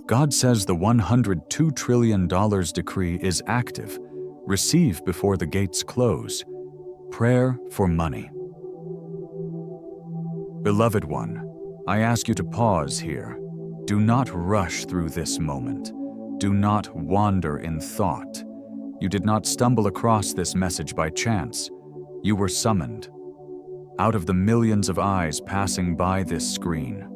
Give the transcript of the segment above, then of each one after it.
God says the $102 trillion decree is active. Receive before the gates close. Prayer for money. Beloved one, I ask you to pause here. Do not rush through this moment. Do not wander in thought. You did not stumble across this message by chance. You were summoned. Out of the millions of eyes passing by this screen,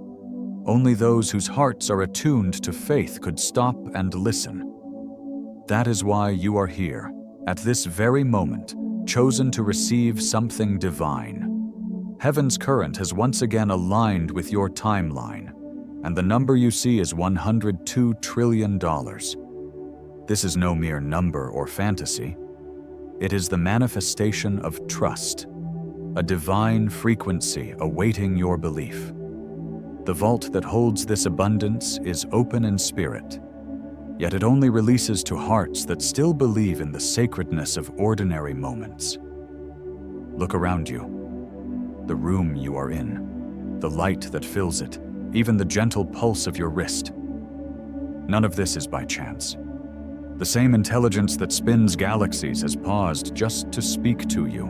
only those whose hearts are attuned to faith could stop and listen. That is why you are here, at this very moment, chosen to receive something divine. Heaven's current has once again aligned with your timeline, and the number you see is $102 trillion. This is no mere number or fantasy. It is the manifestation of trust, a divine frequency awaiting your belief. The vault that holds this abundance is open in spirit, yet it only releases to hearts that still believe in the sacredness of ordinary moments. Look around you. The room you are in, the light that fills it, even the gentle pulse of your wrist. None of this is by chance. The same intelligence that spins galaxies has paused just to speak to you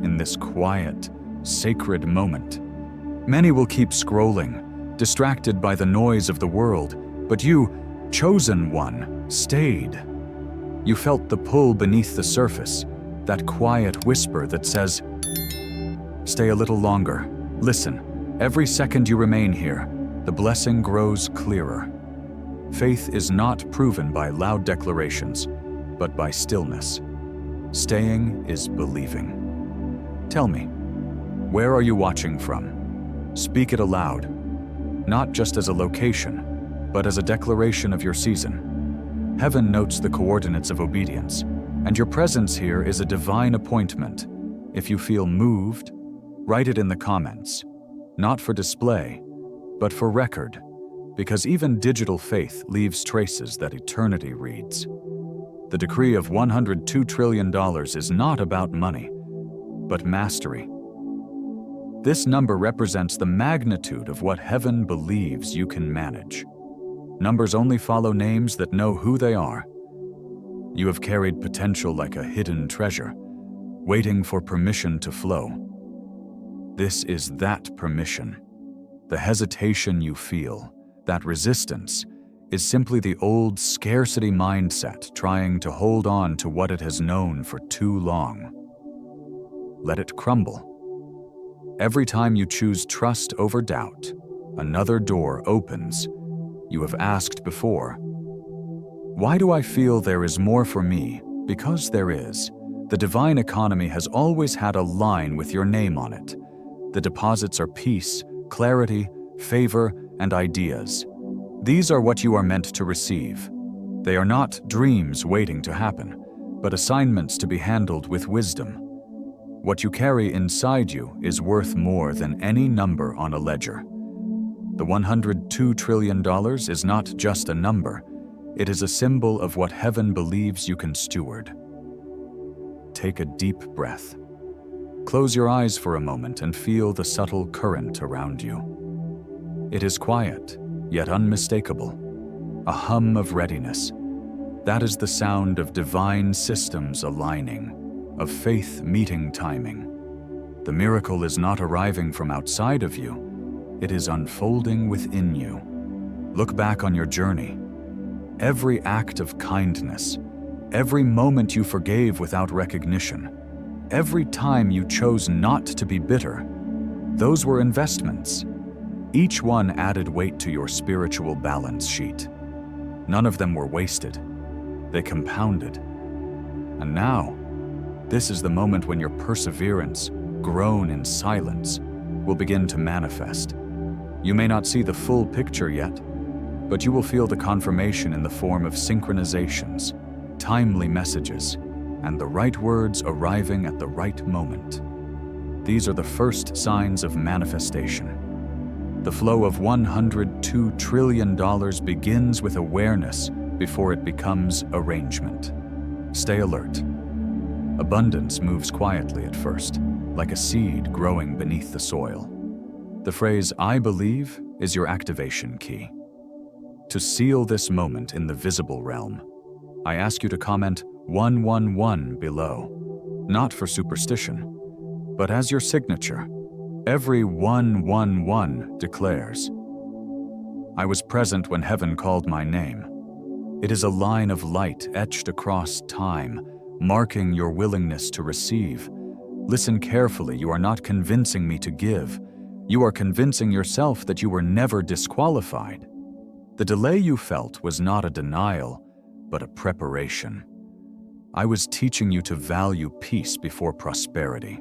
in this quiet, sacred moment. Many will keep scrolling, distracted by the noise of the world, but you, chosen one, stayed. You felt the pull beneath the surface, that quiet whisper that says, "Stay a little longer. Listen, every second you remain here, the blessing grows clearer." Faith is not proven by loud declarations, but by stillness. Staying is believing. Tell me, where are you watching from? Speak it aloud, not just as a location, but as a declaration of your season. Heaven notes the coordinates of obedience, and your presence here is a divine appointment. If you feel moved, write it in the comments, not for display, but for record, because even digital faith leaves traces that eternity reads. The decree of $102 trillion is not about money, but mastery. This number represents the magnitude of what heaven believes you can manage. Numbers only follow names that know who they are. You have carried potential like a hidden treasure, waiting for permission to flow. This is that permission. The hesitation you feel, that resistance, is simply the old scarcity mindset trying to hold on to what it has known for too long. Let it crumble. Every time you choose trust over doubt, another door opens. You have asked before, "Why do I feel there is more for me?" Because there is. The divine economy has always had a line with your name on it. The deposits are peace, clarity, favor, and ideas. These are what you are meant to receive. They are not dreams waiting to happen, but assignments to be handled with wisdom. What you carry inside you is worth more than any number on a ledger. The $102 trillion is not just a number, it is a symbol of what heaven believes you can steward. Take a deep breath. Close your eyes for a moment and feel the subtle current around you. It is quiet, yet unmistakable, a hum of readiness. That is the sound of divine systems aligning, of faith meeting timing. The miracle is not arriving from outside of you, it is unfolding within you. Look back on your journey. Every act of kindness, every moment you forgave without recognition, every time you chose not to be bitter, those were investments. Each one added weight to your spiritual balance sheet. None of them were wasted. They compounded. And now, this is the moment when your perseverance, grown in silence, will begin to manifest. You may not see the full picture yet, but you will feel the confirmation in the form of synchronizations, timely messages, and the right words arriving at the right moment. These are the first signs of manifestation. The flow of $102 trillion begins with awareness before it becomes arrangement. Stay alert. Abundance moves quietly at first, like a seed growing beneath the soil. The phrase, "I believe," is your activation key. to seal this moment in the visible realm. I ask you to comment 111 below, not for superstition, but as your signature. Every 111 declares, I was present when heaven called my name. It is a line of light etched across time, marking your willingness to receive. Listen carefully, you are not convincing me to give. You are convincing yourself that you were never disqualified. The delay you felt was not a denial, but a preparation. I was teaching you to value peace before prosperity,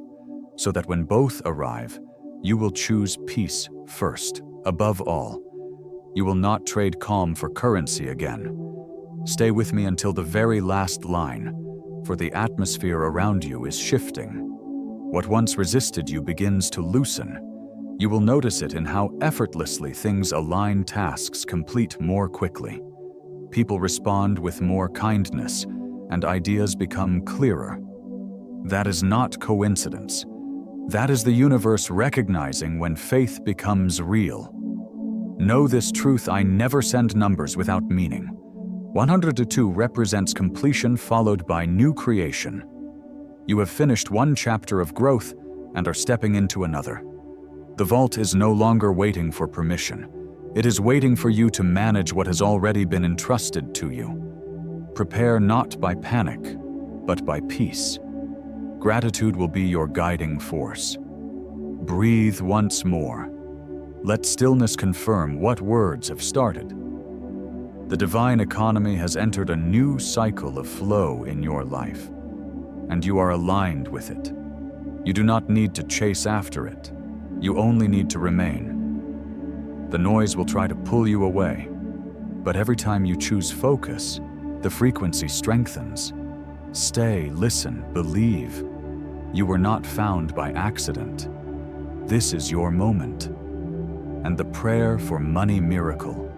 so that when both arrive, you will choose peace first, above all. You will not trade calm for currency again. Stay with me until the very last line, for the atmosphere around you is shifting. What once resisted you begins to loosen. You will notice it in how effortlessly things align, tasks complete more quickly. People respond with more kindness, and ideas become clearer. That is not coincidence. That is the universe recognizing when faith becomes real. Know this truth: I never send numbers without meaning. 102 represents completion followed by new creation. You have finished one chapter of growth and are stepping into another. The vault is no longer waiting for permission. It is waiting for you to manage what has already been entrusted to you. Prepare not by panic, but by peace. Gratitude will be your guiding force. Breathe once more. Let stillness confirm what words have started. The divine economy has entered a new cycle of flow in your life, and you are aligned with it. You do not need to chase after it. You only need to remain. The noise will try to pull you away, but every time you choose focus, the frequency strengthens. Stay, listen, believe. You were not found by accident. This is your moment. And the prayer for money miracle,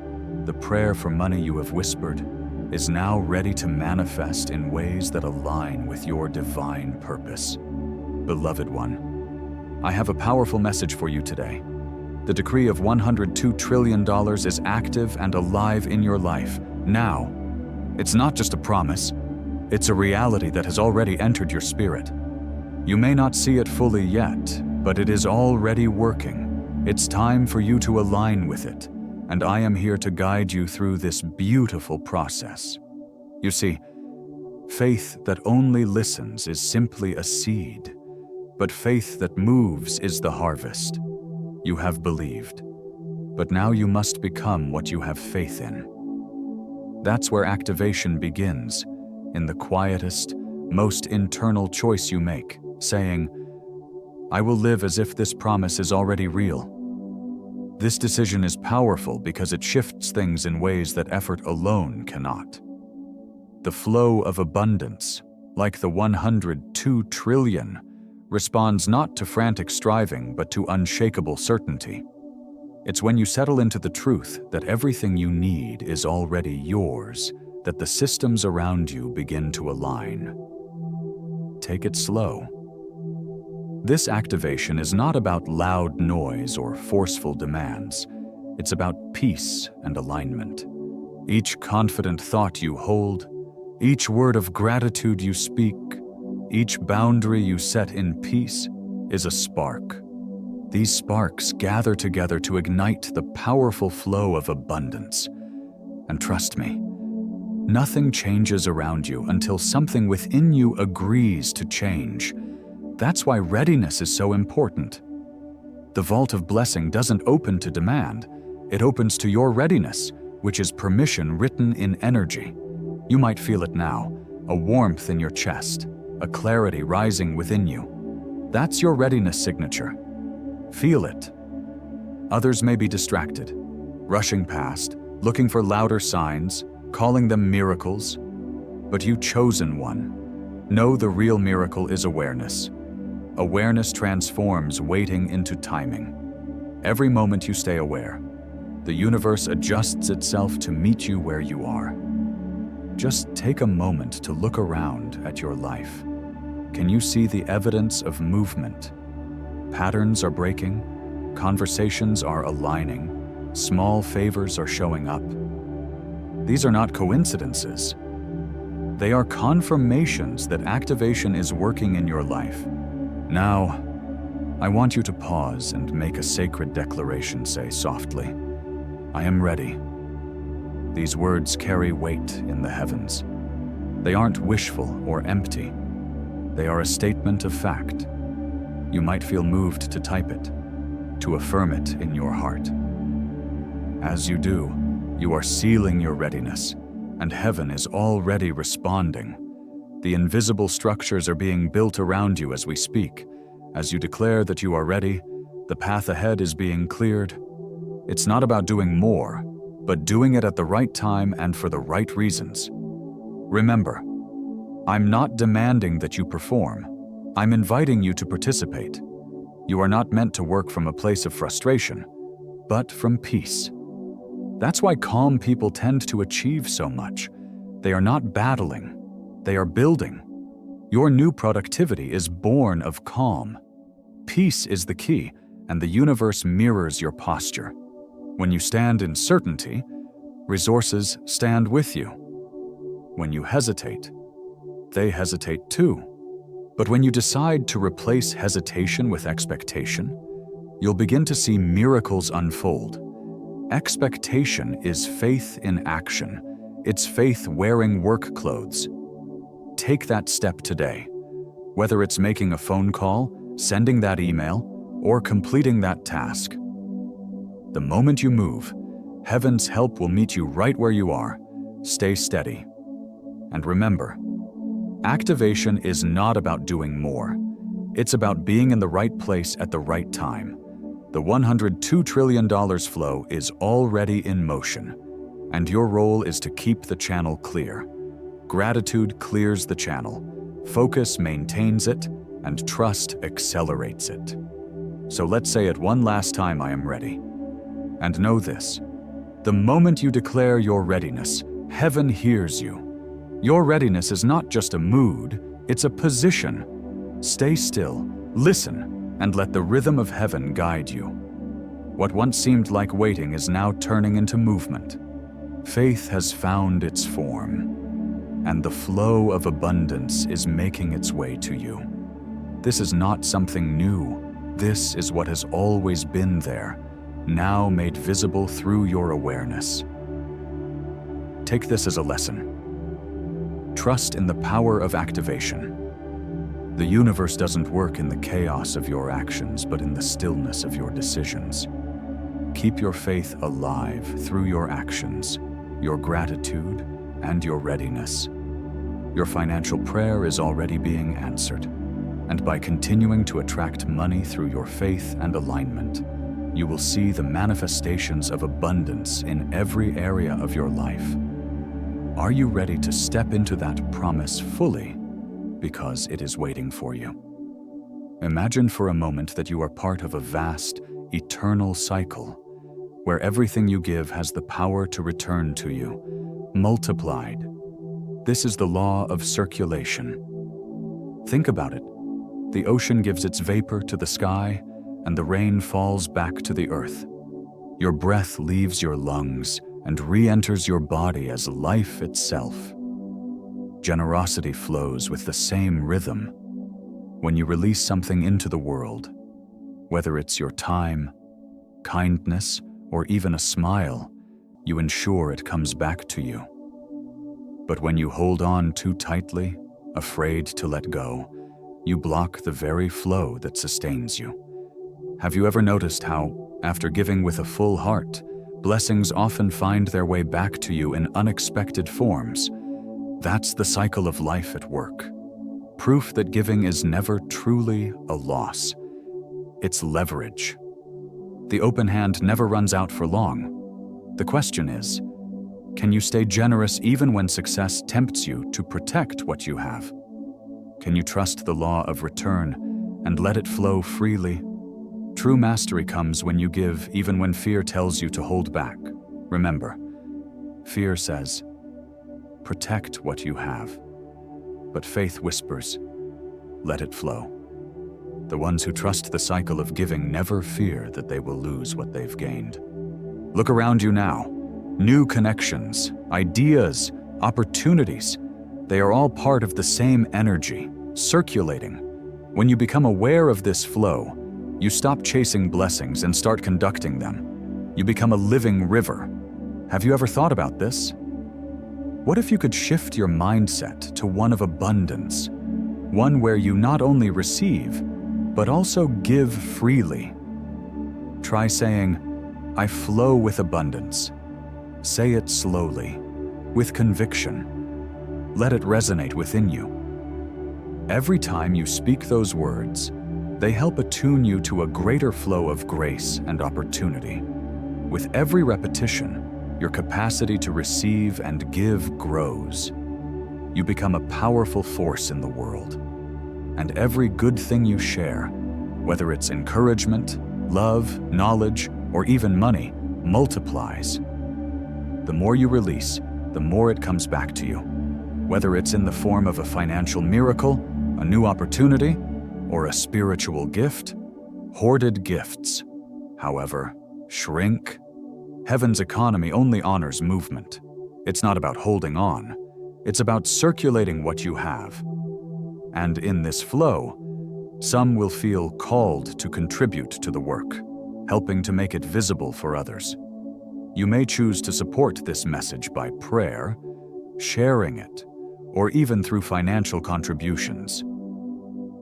the prayer for money you have whispered, is now ready to manifest in ways that align with your divine purpose. Beloved one, I have a powerful message for you today. The decree of $102 trillion is active and alive in your life now. It's not just a promise, it's a reality that has already entered your spirit. You may not see it fully yet, but it is already working. It's time for you to align with it, and I am here to guide you through this beautiful process. You see, faith that only listens is simply a seed, but faith that moves is the harvest. You have believed, but now you must become what you have faith in. That's where activation begins, in the quietest, most internal choice you make, saying, I will live as if this promise is already real. This decision is powerful because it shifts things in ways that effort alone cannot. The flow of abundance, like the 102 trillion, responds not to frantic striving but to unshakable certainty. It's when you settle into the truth that everything you need is already yours that the systems around you begin to align. Take it slow. This activation is not about loud noise or forceful demands. It's about peace and alignment. Each confident thought you hold, each word of gratitude you speak, each boundary you set in peace is a spark. These sparks gather together to ignite the powerful flow of abundance. And trust me, nothing changes around you until something within you agrees to change. That's why readiness is so important. The vault of blessing doesn't open to demand. It opens to your readiness, which is permission written in energy. You might feel it now, a warmth in your chest, a clarity rising within you. That's your readiness signature. Feel it. Others may be distracted, rushing past, looking for louder signs, calling them miracles. But you chosen one. Know the real miracle is awareness. Awareness transforms waiting into timing. Every moment you stay aware, the universe adjusts itself to meet you where you are. Just take a moment to look around at your life. Can you see the evidence of movement? Patterns are breaking, conversations are aligning, small favors are showing up. These are not coincidences. They are confirmations that activation is working in your life. Now, I want you to pause and make a sacred declaration. Say softly, "I am ready." These words carry weight in the heavens. They aren't wishful or empty. They are a statement of fact. You might feel moved to type it, to affirm it in your heart. As you do, you are sealing your readiness, and heaven is already responding. The invisible structures are being built around you as we speak. As you declare that you are ready, the path ahead is being cleared. It's not about doing more, but doing it at the right time and for the right reasons. Remember, I'm not demanding that you perform. I'm inviting you to participate. You are not meant to work from a place of frustration, but from peace. That's why calm people tend to achieve so much. They are not battling, they are building. Your new productivity is born of calm. Peace is the key, and the universe mirrors your posture. When you stand in certainty, resources stand with you. When you hesitate, they hesitate too. But when you decide to replace hesitation with expectation, you'll begin to see miracles unfold. Expectation is faith in action. It's faith wearing work clothes. Take that step today. Whether it's making a phone call, sending that email, or completing that task. The moment you move, heaven's help will meet you right where you are. Stay steady. And remember, activation is not about doing more. It's about being in the right place at the right time. The $102 trillion flow is already in motion, and your role is to keep the channel clear. Gratitude clears the channel, focus maintains it, and trust accelerates it. So let's say it one last time, "I am ready." And know this, the moment you declare your readiness, heaven hears you. Your readiness is not just a mood, it's a position. Stay still, listen, and let the rhythm of heaven guide you. What once seemed like waiting is now turning into movement. Faith has found its form, and the flow of abundance is making its way to you. This is not something new. This is what has always been there, now made visible through your awareness. Take this as a lesson. Trust in the power of activation. The universe doesn't work in the chaos of your actions, but in the stillness of your decisions. Keep your faith alive through your actions, your gratitude, and your readiness. Your financial prayer is already being answered, and by continuing to attract money through your faith and alignment, you will see the manifestations of abundance in every area of your life. Are you ready to step into that promise fully? Because it is waiting for you. Imagine for a moment that you are part of a vast, eternal cycle, where everything you give has the power to return to you, multiplied. This is the law of circulation. Think about it. The ocean gives its vapor to the sky, and the rain falls back to the earth. Your breath leaves your lungs and re-enters your body as life itself. Generosity flows with the same rhythm. When you release something into the world, whether it's your time, kindness, or even a smile, you ensure it comes back to you. But when you hold on too tightly, afraid to let go, you block the very flow that sustains you. Have you ever noticed how, after giving with a full heart, blessings often find their way back to you in unexpected forms? That's the cycle of life at work. Proof that giving is never truly a loss. It's leverage. The open hand never runs out for long. The question is, can you stay generous even when success tempts you to protect what you have? Can you trust the law of return and let it flow freely? True mastery comes when you give even when fear tells you to hold back. Remember, fear says, protect what you have. But faith whispers, let it flow. The ones who trust the cycle of giving never fear that they will lose what they've gained. Look around you now. New connections, ideas, opportunities, they are all part of the same energy, circulating. When you become aware of this flow, you stop chasing blessings and start conducting them. You become a living river. Have you ever thought about this? What if you could shift your mindset to one of abundance, one where you not only receive, but also give freely? Try saying, "I flow with abundance." Say it slowly, with conviction. Let it resonate within you. Every time you speak those words, they help attune you to a greater flow of grace and opportunity. With every repetition, your capacity to receive and give grows. You become a powerful force in the world. And every good thing you share, whether it's encouragement, love, knowledge, or even money, multiplies. The more you release, the more it comes back to you. Whether it's in the form of a financial miracle, a new opportunity, or a spiritual gift, hoarded gifts, however, shrink. Heaven's economy only honors movement. It's not about holding on. It's about circulating what you have. And in this flow, some will feel called to contribute to the work, helping to make it visible for others. You may choose to support this message by prayer, sharing it, or even through financial contributions.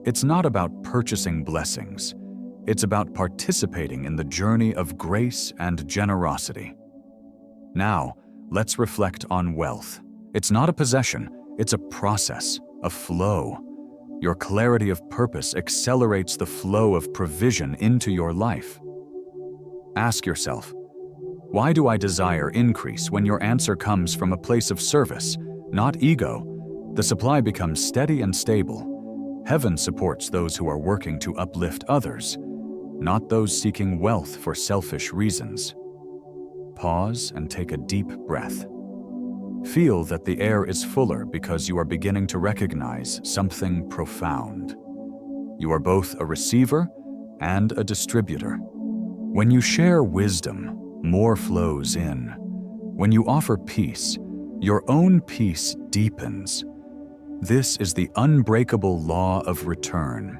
It's not about purchasing blessings. It's about participating in the journey of grace and generosity. Now, let's reflect on wealth. It's not a possession, it's a process, a flow. Your clarity of purpose accelerates the flow of provision into your life. Ask yourself, why do I desire increase when your answer comes from a place of service, not ego? The supply becomes steady and stable. Heaven supports those who are working to uplift others, not those seeking wealth for selfish reasons. Pause and take a deep breath. Feel that the air is fuller because you are beginning to recognize something profound. You are both a receiver and a distributor. When you share wisdom, more flows in. When you offer peace, your own peace deepens. This is the unbreakable law of return,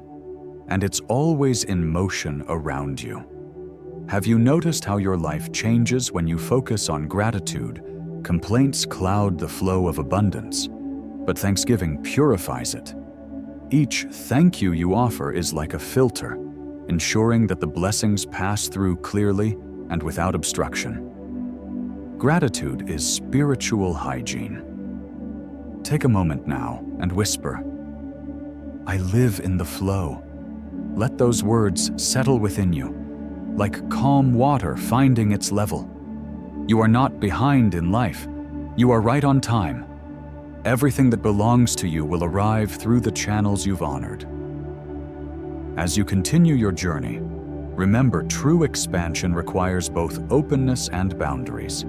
and it's always in motion around you. Have you noticed how your life changes when you focus on gratitude? Complaints cloud the flow of abundance, but thanksgiving purifies it. Each thank you offer is like a filter, ensuring that the blessings pass through clearly and without obstruction. Gratitude is spiritual hygiene. Take a moment now and whisper, "I live in the flow." Let those words settle within you, like calm water finding its level. You are not behind in life. You are right on time. Everything that belongs to you will arrive through the channels you've honored. As you continue your journey, remember true expansion requires both openness and boundaries.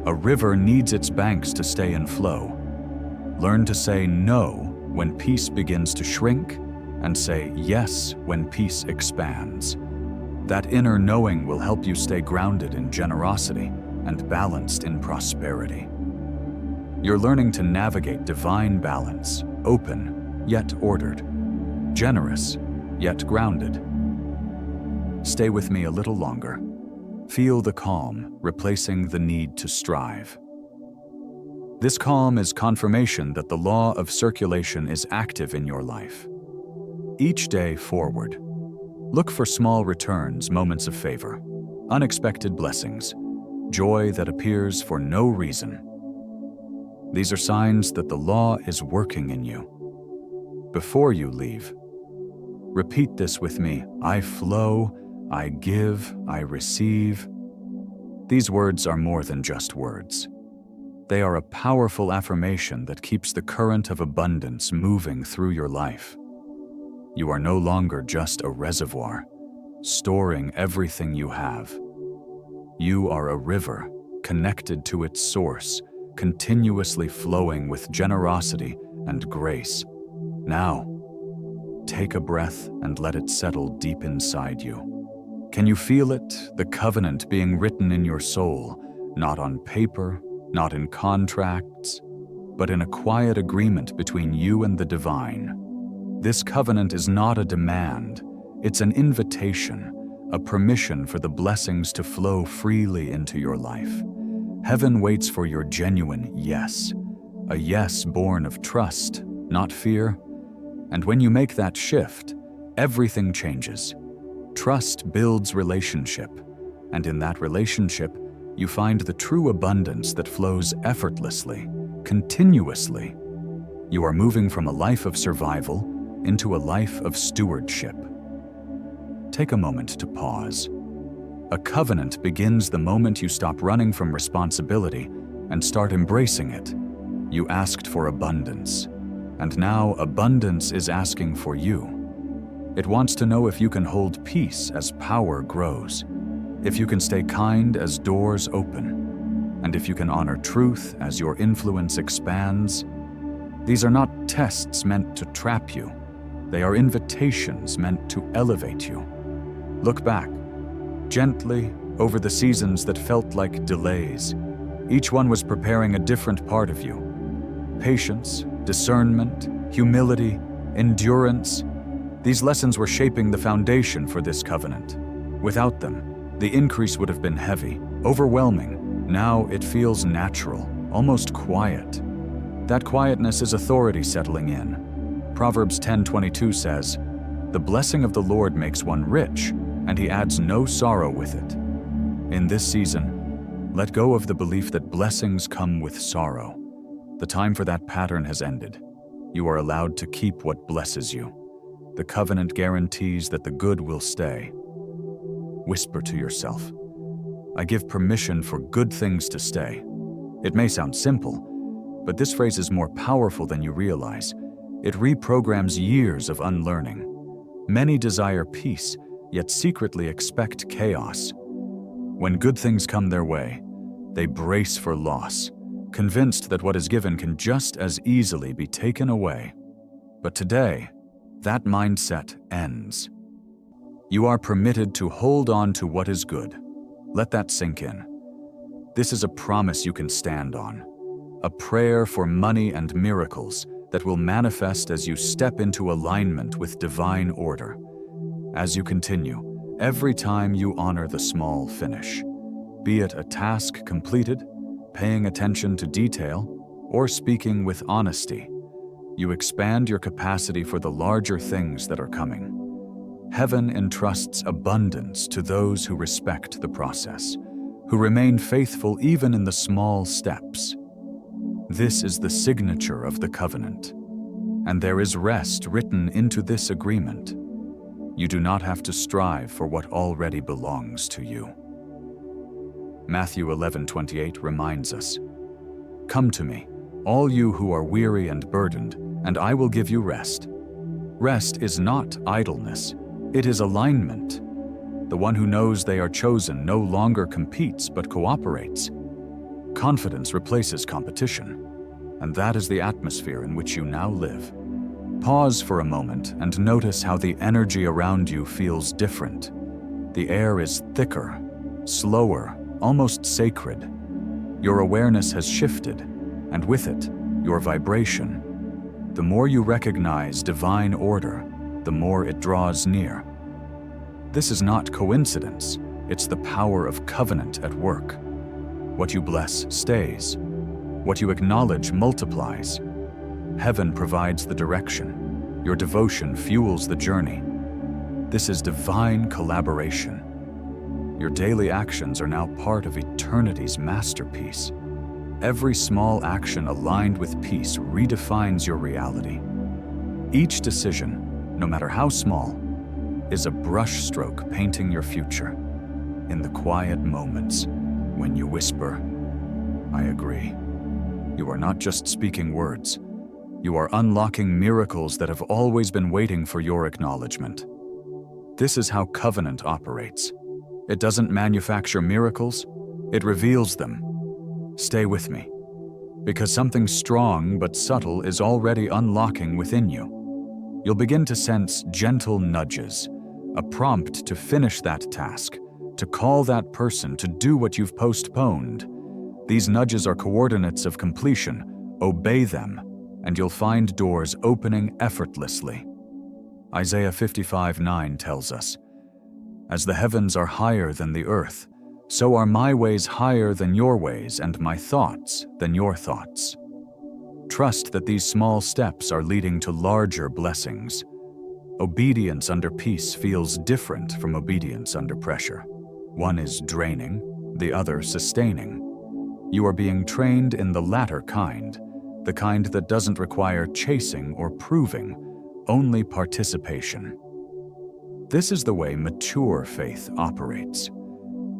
A river needs its banks to stay in flow. Learn to say no when peace begins to shrink, and say yes when peace expands. That inner knowing will help you stay grounded in generosity and balanced in prosperity. You're learning to navigate divine balance, open yet ordered, generous yet grounded. Stay with me a little longer. Feel the calm replacing the need to strive. This calm is confirmation that the law of circulation is active in your life. Each day forward, look for small returns, moments of favor, unexpected blessings, joy that appears for no reason. These are signs that the law is working in you. Before you leave, repeat this with me: I flow, I give, I receive. These words are more than just words. They are a powerful affirmation that keeps the current of abundance moving through your life. You are no longer just a reservoir, storing everything you have. You are a river, connected to its source, continuously flowing with generosity and grace. Now, take a breath and let it settle deep inside you. Can you feel it, the covenant being written in your soul, not on paper, not in contracts, but in a quiet agreement between you and the divine. This covenant is not a demand, it's an invitation, a permission for the blessings to flow freely into your life. Heaven waits for your genuine yes, a yes born of trust, not fear. And when you make that shift, everything changes. Trust builds relationship, and in that relationship, you find the true abundance that flows effortlessly, continuously. You are moving from a life of survival into a life of stewardship. Take a moment to pause. A covenant begins the moment you stop running from responsibility and start embracing it. You asked for abundance, and now abundance is asking for you. It wants to know if you can hold peace as power grows, if you can stay kind as doors open, and if you can honor truth as your influence expands. These are not tests meant to trap you. They are invitations meant to elevate you. Look back, gently, over the seasons that felt like delays. Each one was preparing a different part of you. Patience, discernment, humility, endurance. These lessons were shaping the foundation for this covenant. Without them, the increase would have been heavy, overwhelming. Now it feels natural, almost quiet. That quietness is authority settling in. Proverbs 10:22 says, "The blessing of the Lord makes one rich, and he adds no sorrow with it." In this season, let go of the belief that blessings come with sorrow. The time for that pattern has ended. You are allowed to keep what blesses you. The covenant guarantees that the good will stay. Whisper to yourself, "I give permission for good things to stay." It may sound simple, but this phrase is more powerful than you realize. It reprograms years of unlearning. Many desire peace, yet secretly expect chaos. When good things come their way, they brace for loss, convinced that what is given can just as easily be taken away. But today, that mindset ends. You are permitted to hold on to what is good. Let that sink in. This is a promise you can stand on, a prayer for money and miracles that will manifest as you step into alignment with divine order. As you continue, every time you honor the small finish, be it a task completed, paying attention to detail, or speaking with honesty, you expand your capacity for the larger things that are coming. Heaven entrusts abundance to those who respect the process, who remain faithful even in the small steps. This is the signature of the covenant, and there is rest written into this agreement. You do not have to strive for what already belongs to you. Matthew 11:28 reminds us, "Come to me, all you who are weary and burdened, and I will give you rest." Rest is not idleness, it is alignment. The one who knows they are chosen no longer competes but cooperates. Confidence replaces competition, and that is the atmosphere in which you now live. Pause for a moment and notice how the energy around you feels different. The air is thicker, slower, almost sacred. Your awareness has shifted, and with it, your vibration. The more you recognize divine order, the more it draws near. This is not coincidence, it's the power of covenant at work. What you bless stays. What you acknowledge multiplies. Heaven provides the direction. Your devotion fuels the journey. This is divine collaboration. Your daily actions are now part of eternity's masterpiece. Every small action aligned with peace redefines your reality. Each decision, no matter how small, is a brushstroke painting your future. In the quiet moments, when you whisper, "I agree," you are not just speaking words. You are unlocking miracles that have always been waiting for your acknowledgement. This is how covenant operates. It doesn't manufacture miracles, it reveals them. Stay with me, because something strong but subtle is already unlocking within you. You'll begin to sense gentle nudges, a prompt to finish that task, to call that person to do what you've postponed. These nudges are coordinates of completion. Obey them, and you'll find doors opening effortlessly. Isaiah 55:9 tells us, "As the heavens are higher than the earth, so are my ways higher than your ways, and my thoughts than your thoughts." Trust that these small steps are leading to larger blessings. Obedience under peace feels different from obedience under pressure. One is draining, the other sustaining. You are being trained in the latter kind, the kind that doesn't require chasing or proving, only participation. This is the way mature faith operates.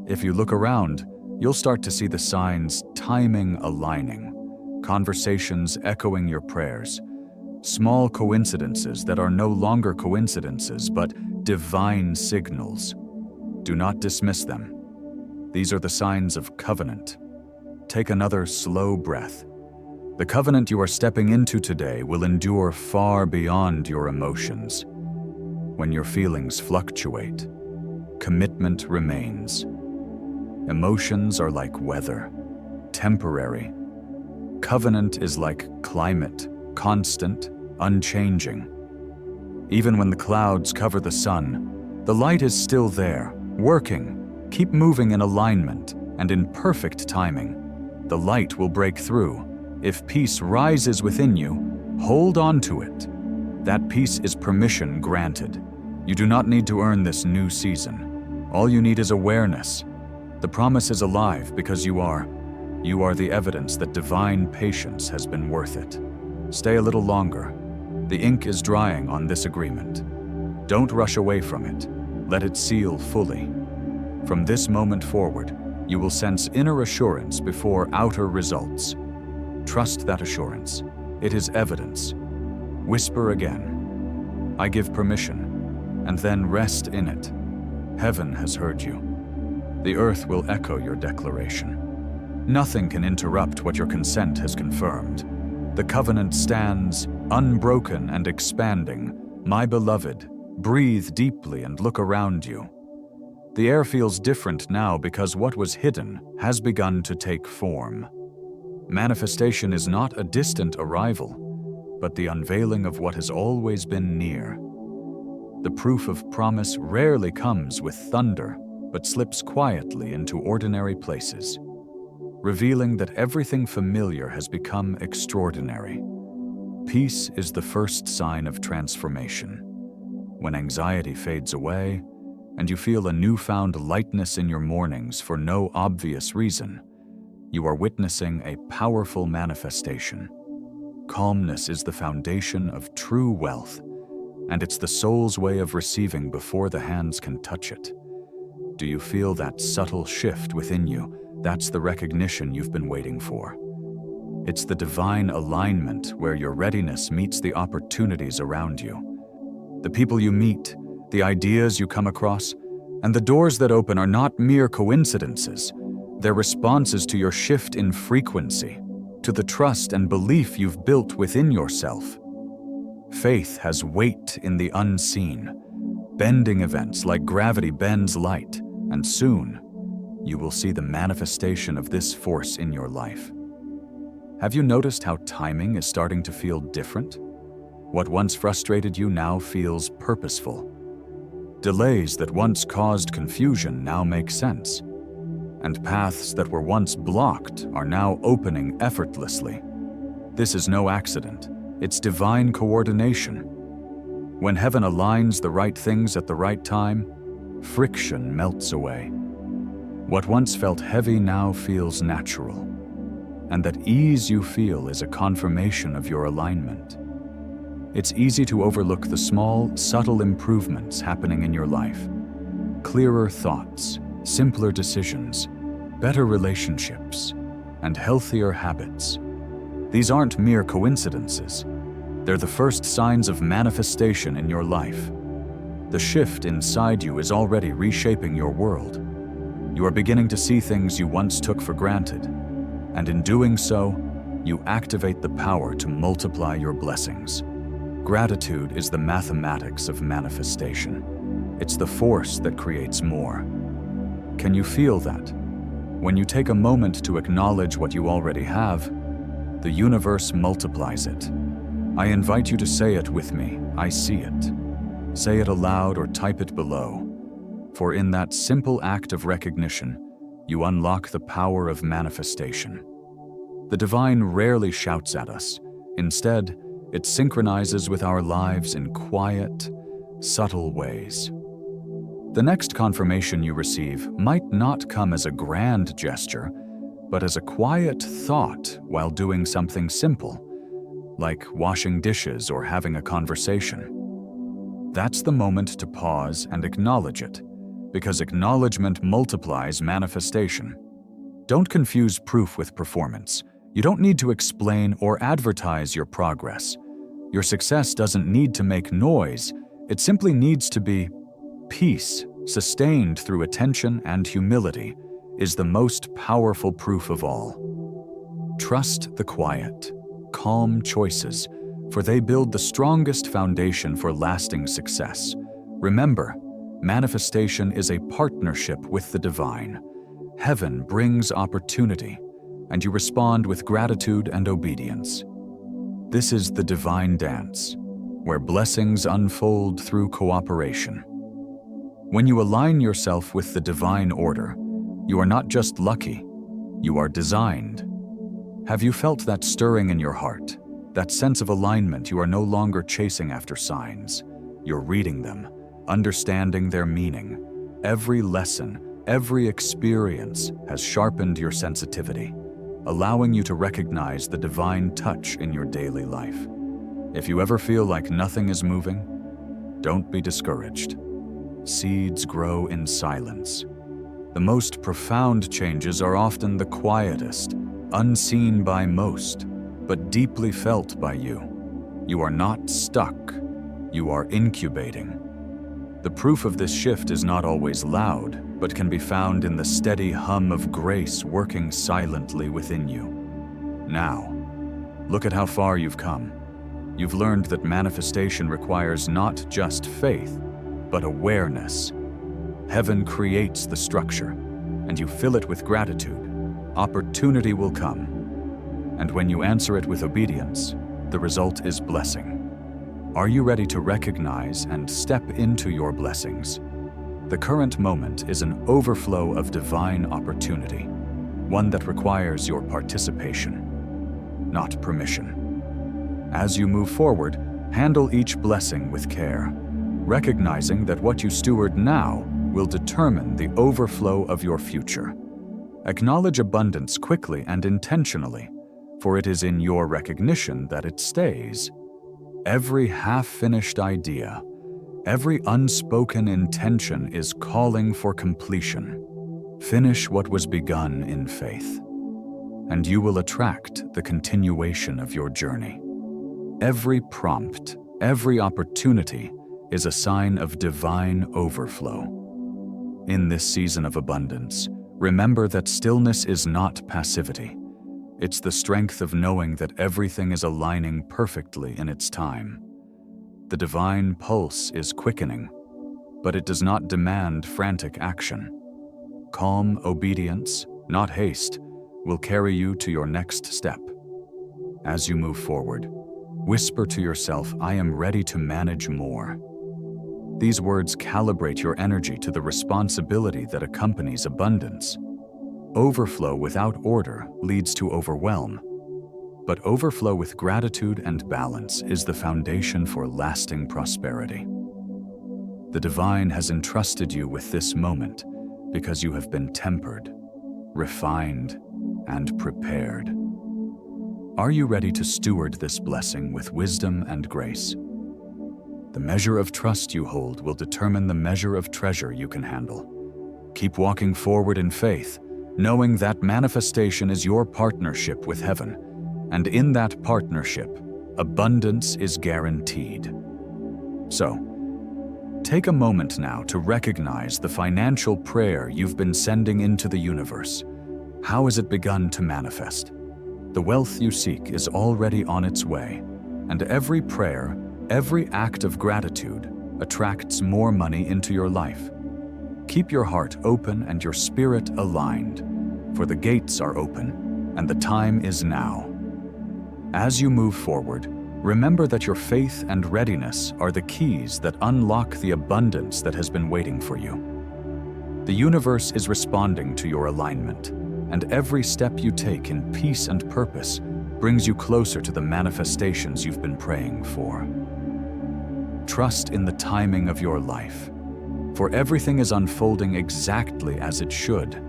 If you look around, you'll start to see the signs: timing aligning, conversations echoing your prayers, small coincidences that are no longer coincidences but divine signals. Do not dismiss them. These are the signs of covenant. Take another slow breath. The covenant you are stepping into today will endure far beyond your emotions. When your feelings fluctuate, commitment remains. Emotions are like weather, temporary. Covenant is like climate, constant, unchanging. Even when the clouds cover the sun, the light is still there, working. Keep moving in alignment, and in perfect timing, the light will break through. If peace rises within you, hold on to it. That peace is permission granted. You do not need to earn this new season. All you need is awareness. The promise is alive because you are the evidence that divine patience has been worth it. Stay a little longer. The ink is drying on this agreement. Don't rush away from it. Let it seal fully. From this moment forward, you will sense inner assurance before outer results. Trust that assurance. It is evidence. Whisper again, "I give permission," and then rest in it. Heaven has heard you. The earth will echo your declaration. Nothing can interrupt what your consent has confirmed. The covenant stands, unbroken and expanding. My beloved, breathe deeply and look around you. The air feels different now because what was hidden has begun to take form. Manifestation is not a distant arrival, but the unveiling of what has always been near. The proof of promise rarely comes with thunder, but slips quietly into ordinary places, revealing that everything familiar has become extraordinary. Peace is the first sign of transformation. When anxiety fades away, and you feel a newfound lightness in your mornings for no obvious reason, you are witnessing a powerful manifestation. Calmness is the foundation of true wealth, and it's the soul's way of receiving before the hands can touch it. Do you feel that subtle shift within you? That's the recognition you've been waiting for. It's the divine alignment where your readiness meets the opportunities around you. The people you meet, the ideas you come across, and the doors that open are not mere coincidences. They're responses to your shift in frequency, to the trust and belief you've built within yourself. Faith has weight in the unseen, bending events like gravity bends light, and soon you will see the manifestation of this force in your life. Have you noticed how timing is starting to feel different? What once frustrated you now feels purposeful. Delays that once caused confusion now make sense, and paths that were once blocked are now opening effortlessly. This is no accident, it's divine coordination. When heaven aligns the right things at the right time, friction melts away. What once felt heavy now feels natural, and that ease you feel is a confirmation of your alignment. It's easy to overlook the small, subtle improvements happening in your life. Clearer thoughts, simpler decisions, better relationships, and healthier habits. These aren't mere coincidences. They're the first signs of manifestation in your life. The shift inside you is already reshaping your world. You are beginning to see things you once took for granted, and in doing so, you activate the power to multiply your blessings. Gratitude is the mathematics of manifestation. It's the force that creates more. Can you feel that? When you take a moment to acknowledge what you already have, the universe multiplies it. I invite you to say it with me, I see it. Say it aloud or type it below. For in that simple act of recognition, you unlock the power of manifestation. The divine rarely shouts at us. Instead, it synchronizes with our lives in quiet, subtle ways. The next confirmation you receive might not come as a grand gesture, but as a quiet thought while doing something simple, like washing dishes or having a conversation. That's the moment to pause and acknowledge it, because acknowledgement multiplies manifestation. Don't confuse proof with performance. You don't need to explain or advertise your progress. Your success doesn't need to make noise. It simply needs to be peace, sustained through attention and humility, is the most powerful proof of all. Trust the quiet, calm choices, for they build the strongest foundation for lasting success. Remember, manifestation is a partnership with the divine. Heaven brings opportunity, and you respond with gratitude and obedience. This is the divine dance, where blessings unfold through cooperation. When you align yourself with the divine order, you are not just lucky, you are designed. Have you felt that stirring in your heart? That sense of alignment? You are no longer chasing after signs. You're reading them, understanding their meaning. Every lesson, every experience has sharpened your sensitivity, allowing you to recognize the divine touch in your daily life. If you ever feel like nothing is moving, don't be discouraged. Seeds grow in silence. The most profound changes are often the quietest, unseen by most, but deeply felt by you. You are not stuck. You are incubating. The proof of this shift is not always loud, but can be found in the steady hum of grace working silently within you. Now, look at how far you've come. You've learned that manifestation requires not just faith, but awareness. Heaven creates the structure, and you fill it with gratitude. Opportunity will come, and when you answer it with obedience, the result is blessing. Are you ready to recognize and step into your blessings? The current moment is an overflow of divine opportunity, one that requires your participation, not permission. As you move forward, handle each blessing with care, recognizing that what you steward now will determine the overflow of your future. Acknowledge abundance quickly and intentionally, for it is in your recognition that it stays. Every half-finished idea, every unspoken intention is calling for completion. Finish what was begun in faith, and you will attract the continuation of your journey. Every prompt, every opportunity is a sign of divine overflow. In this season of abundance, remember that stillness is not passivity. It's the strength of knowing that everything is aligning perfectly in its time. The divine pulse is quickening, but it does not demand frantic action. Calm obedience, not haste, will carry you to your next step. As you move forward, whisper to yourself, I am ready to manage more. These words calibrate your energy to the responsibility that accompanies abundance. Overflow without order leads to overwhelm, but overflow with gratitude and balance is the foundation for lasting prosperity. The divine has entrusted you with this moment because you have been tempered, refined, and prepared. Are you ready to steward this blessing with wisdom and grace? The measure of trust you hold will determine the measure of treasure you can handle. Keep walking forward in faith, knowing that manifestation is your partnership with heaven, and in that partnership, abundance is guaranteed. So, take a moment now to recognize the financial prayer you've been sending into the universe. How has it begun to manifest? The wealth you seek is already on its way, and every prayer, every act of gratitude attracts more money into your life. Keep your heart open and your spirit aligned, for the gates are open, and the time is now. As you move forward, remember that your faith and readiness are the keys that unlock the abundance that has been waiting for you. The universe is responding to your alignment, and every step you take in peace and purpose brings you closer to the manifestations you've been praying for. Trust in the timing of your life, for everything is unfolding exactly as it should.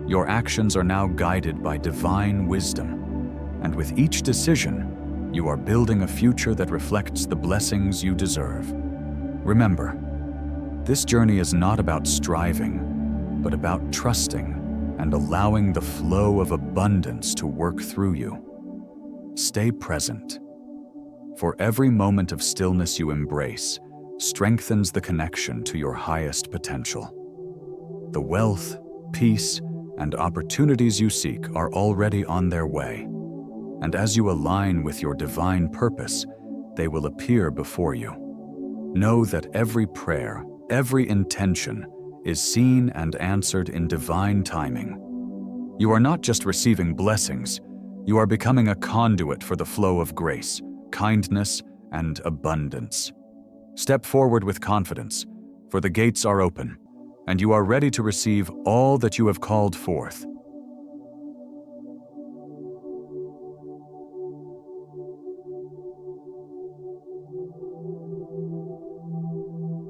Your actions are now guided by divine wisdom, and with each decision, you are building a future that reflects the blessings you deserve. Remember, this journey is not about striving, but about trusting and allowing the flow of abundance to work through you. Stay present, for every moment of stillness you embrace strengthens the connection to your highest potential. The wealth, peace, and opportunities you seek are already on their way, and as you align with your divine purpose, they will appear before you. Know that every prayer, every intention is seen and answered in divine timing. You are not just receiving blessings, you are becoming a conduit for the flow of grace, kindness, and abundance. Step forward with confidence, for the gates are open, and you are ready to receive all that you have called forth.